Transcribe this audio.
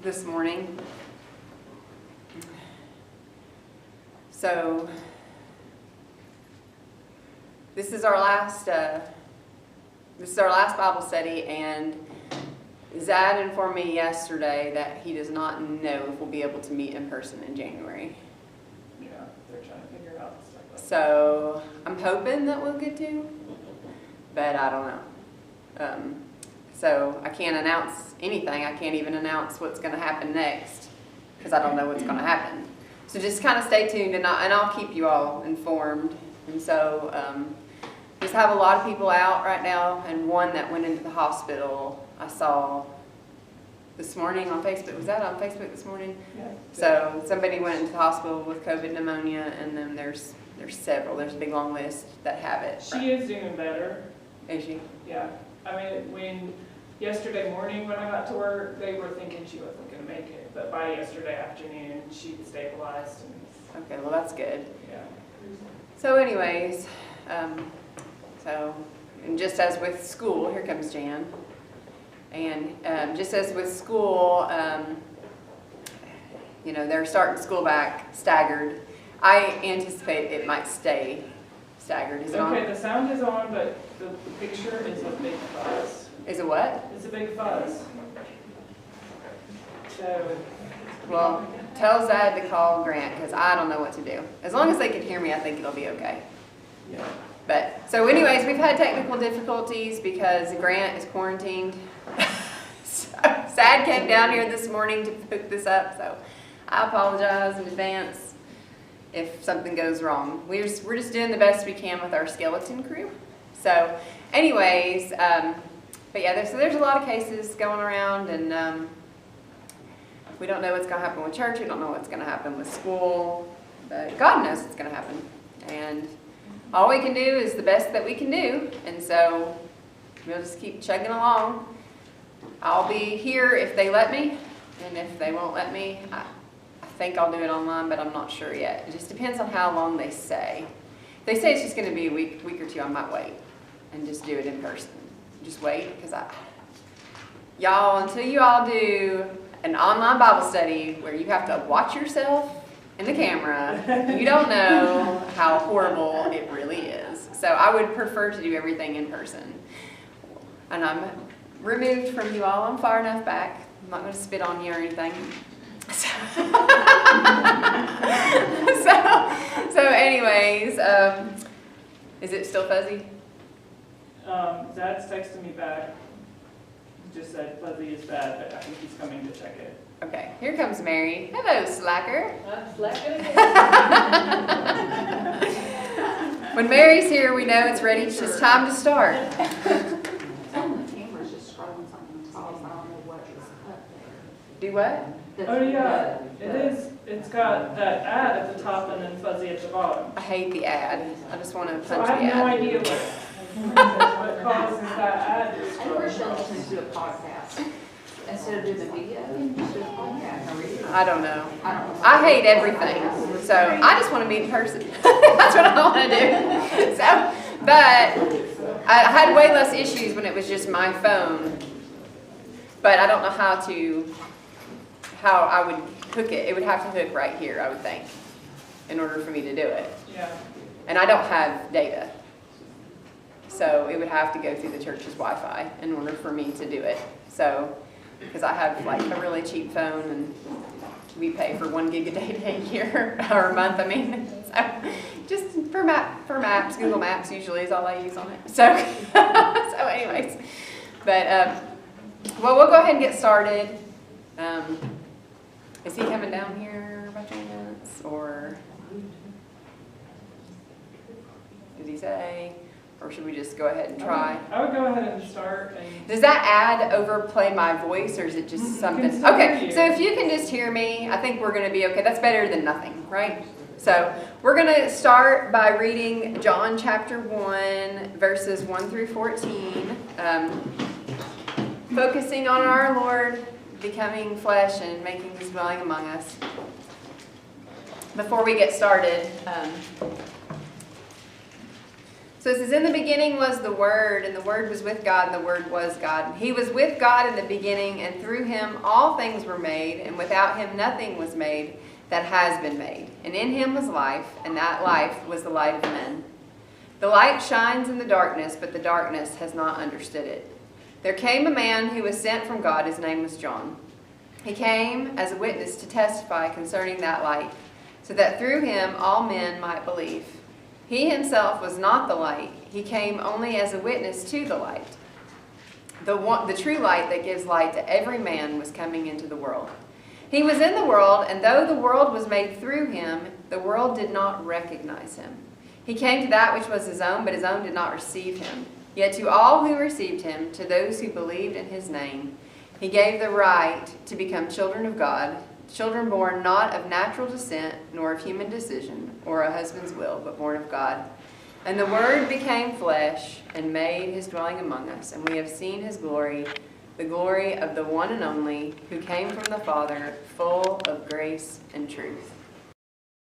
this morning. So this is our last Bible study, and Zad informed me yesterday that he does not know if we'll be able to meet in person in January. Yeah, they're trying to figure out stuff like that. So I'm hoping that we'll get to, but I don't know. So I can't announce anything. I can't even announce what's going to happen next because I don't know what's going to happen. So just kind of stay tuned, and I'll keep you all informed. And so just have a lot of people out right now, and one that went into the hospital I saw this morning on Facebook. Was that on Facebook this morning? Yeah. So somebody went into the hospital with COVID pneumonia, and then there's several. There's a big long list that have it. She is doing better. Is she? Yeah. I mean, yesterday morning when I got to work, they were thinking she wasn't going to make it. But by yesterday afternoon, she'd stabilized. And Okay, well that's good. yeah. So anyways, and just as with school, here comes Jan. And just as with school, they're starting school back staggered. I anticipate it might stay staggered. Is it on? Okay, the sound is on, but the picture is a big fuzz. Is it what? It's a big fuzz. So, Well, tell Zad to call Grant because I don't know what to do. As long as they can hear me, I think it'll be okay. yeah. But, so anyways, we've had technical difficulties because Grant is quarantined. So Zad came down here this morning to hook this up, so I apologize in advance if something goes wrong. We're just doing the best we can with our skeleton crew. So anyways, but yeah, so there's a lot of cases going around, and we don't know what's going to happen with church. We don't know what's going to happen with school, but God knows what's going to happen. And all we can do is the best that we can do, and so we'll just keep chugging along. I'll be here if they let me, and if they won't let me, I think I'll do it online, but I'm not sure yet. It just depends on how long they say. If they say it's just going to be a week or two, I might wait and just do it in person. Just wait, because y'all, until you all do an online Bible study where you have to watch yourself in the camera, you don't know how horrible it really is. So I would prefer to do everything in person. And I'm removed from you all. I'm far enough back. I'm not going to spit on you or anything. So anyways, is it still fuzzy? Zad's texted me back. Just said fuzzy is bad, but I think he's coming to check it. Okay, here comes Mary. Hello, slacker. I'm slacking When Mary's here, we know it's ready. It's just time to start. On the camera's just scrolling something false. I don't know what is up there. Do what? Oh yeah, it is. It's got that ad at the top and then fuzzy at the bottom. I hate the ad. I just want to punch So the I have no ad. idea what causes that ad to I think scroll we're still across. listening to a podcast. Instead of doing the video, just do a podcast. I don't know. I don't know. I hate everything. So I just want to meet in person. That's what I want to do. So, but I had way less issues when it was just my phone. But I don't know how I would hook it. It would have to hook right here, I would think, in order for me to do it. Yeah. And I don't have data. So it would have to go through the church's Wi-Fi in order for me to do it. So, because I have like a really cheap phone and we pay for 1 gig a day a year, or a month, I mean. So just for maps, Google Maps usually is all I use on it. So, so anyways, but, well, we'll go ahead and get started. Is he coming down here by chance, or did he say? Or should we just go ahead and try? I would go ahead and start. And Does that ad overplay my voice, or is it just something? can still Okay, hear you. so if you can just hear me, I think we're going to be okay. That's better than nothing, right? So we're going to start by reading John chapter 1, verses 1 through 14, focusing on our Lord becoming flesh and making his dwelling among us. Before we get started, So it says, in the beginning was the Word, and the Word was with God, and the Word was God. He was with God in the beginning, and through him all things were made, and without him nothing was made that has been made. And in him was life, and that life was the light of men. The light shines in the darkness, but the darkness has not understood it. There came a man who was sent from God. His name was John. He came as a witness to testify concerning that light, so that through him all men might believe. He himself was not the light. He came only as a witness to the light. The true light that gives light to every man was coming into the world. He was in the world, and though the world was made through him, the world did not recognize him. He came to that which was his own, but his own did not receive him. Yet to all who received him, to those who believed in his name, he gave the right to become children of God, children born not of natural descent, nor of human decision, or a husband's will, but born of God. And the Word became flesh and made his dwelling among us, and we have seen his glory, the glory of the one and only, who came from the Father, full of grace and truth.